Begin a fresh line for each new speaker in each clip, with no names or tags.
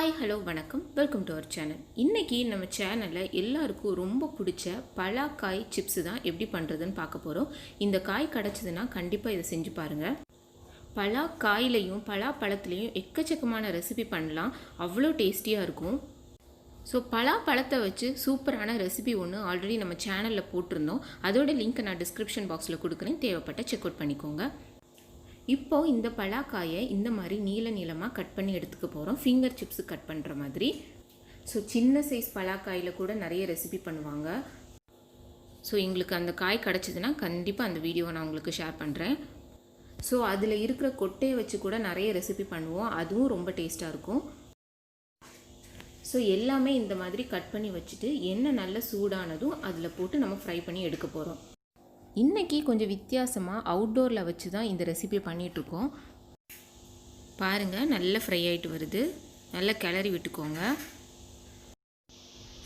Hi hello வணக்கம், welcome to our channel. இன்றைக்கி நம்ம சேனலில் எல்லாருக்கும் ரொம்ப பிடிச்ச பலாக்காய் சிப்ஸு தான் எப்படி பண்ணுறதுன்னு பார்க்க போகிறோம். இந்த காய் கிடச்சிதுன்னா கண்டிப்பாக இதை செஞ்சு பாருங்கள். பலாக்காயிலையும் பலாப்பழத்துலேயும் எக்கச்சக்கமான ரெசிபி பண்ணலாம், அவ்வளோ டேஸ்டியாக இருக்கும். ஸோ பலாப்பழத்தை வச்சு சூப்பரான ரெசிபி ஒன்று ஆல்ரெடி நம்ம சேனலில் போட்டிருந்தோம். அதோட லிங்க்கை நான் டிஸ்கிரிப்ஷன் பாக்ஸில் கொடுக்குறேன், தேவைப்பட்ட செக் அவுட் பண்ணிக்கோங்க. இப்போது இந்த பலாக்காயை இந்த மாதிரி நீளமாக கட் பண்ணி எடுத்துக்க போகிறோம், ஃபிங்கர் சிப்ஸு கட் பண்ணுற மாதிரி. ஸோ சின்ன சைஸ் பலாக்காயில் கூட நிறைய ரெசிபி பண்ணுவாங்க. ஸோ எங்களுக்கு அந்த காய் கிடச்சிதுன்னா கண்டிப்பாக அந்த வீடியோவை நான் உங்களுக்கு ஷேர் பண்ணுறேன். ஸோ அதில் இருக்கிற கொட்டையை வச்சு கூட நிறைய ரெசிபி பண்ணுவோம், அதுவும் ரொம்ப டேஸ்ட்டாக இருக்கும். ஸோ எல்லாமே இந்த மாதிரி கட் பண்ணி வச்சுட்டு எண்ணெய் நல்ல சூடானதும் அதில் போட்டு நம்ம ஃப்ரை பண்ணி எடுக்க போகிறோம். இன்றைக்கி கொஞ்சம் வித்தியாசமாக அவுட்டோரில் வச்சு தான் இந்த ரெசிபி பண்ணிகிட்ருக்கோம். பாருங்கள், நல்லா ஃப்ரை ஆகிட்டு வருது, நல்லா கிளறி விட்டுக்கோங்க.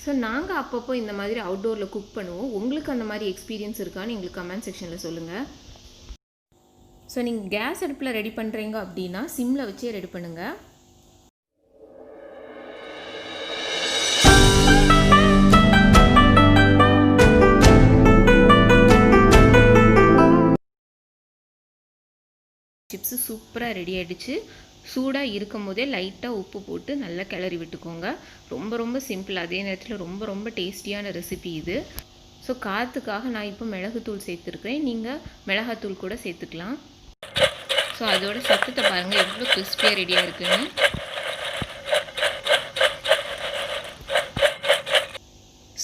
ஸோ நாங்கள் அப்பப்போ இந்த மாதிரி அவுட்டோரில் குக் பண்ணுவோம். உங்களுக்கு அந்த மாதிரி எக்ஸ்பீரியன்ஸ் இருக்கான்னு எங்களுக்கு கமெண்ட் செக்ஷனில் சொல்லுங்கள். ஸோ நீங்கள் கேஸ் அடுப்பில் ரெடி பண்ணுறீங்க அப்படின்னா சிம்மில் வச்சே ரெடி பண்ணுங்கள். சிப்ஸு சூப்பராக ரெடி ஆகிடுச்சு. சூடாக இருக்கும் போதே லைட்டாக உப்பு போட்டு நல்லா கிளறி விட்டுக்கோங்க. ரொம்ப சிம்பிள், அதே நேரத்தில் ரொம்ப டேஸ்டியான ரெசிபி இது. ஸோ காரத்துக்காக நான் இப்போ மிளகுத்தூள் சேர்த்துருக்கிறேன், நீங்கள் மிளகாத்தூள் கூட சேர்த்துக்கலாம். ஸோ அதோட சத்தத்தை பாருங்கள் எவ்வளோ கிறிஸ்பியாக ரெடியாக இருக்குன்னு.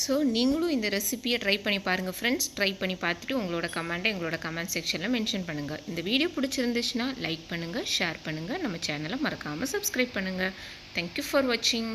ஸோ நீங்களும் இந்த ரெசிபியை ட்ரை பண்ணி பாருங்கள் ஃப்ரெண்ட்ஸ். ட்ரை பண்ணி பார்த்துட்டு உங்களோட கமெண்ட்டை எங்களோட கமெண்ட் செக்ஷனில் மென்ஷன் பண்ணுங்கள். இந்த வீடியோ பிடிச்சிருந்துச்சுன்னா லைக் பண்ணுங்கள், ஷேர் பண்ணுங்கள், நம்ம சேனலை மறக்காமல் சப்ஸ்கிரைப் பண்ணுங்கள். தேங்க்யூ ஃபார் வாட்சிங்.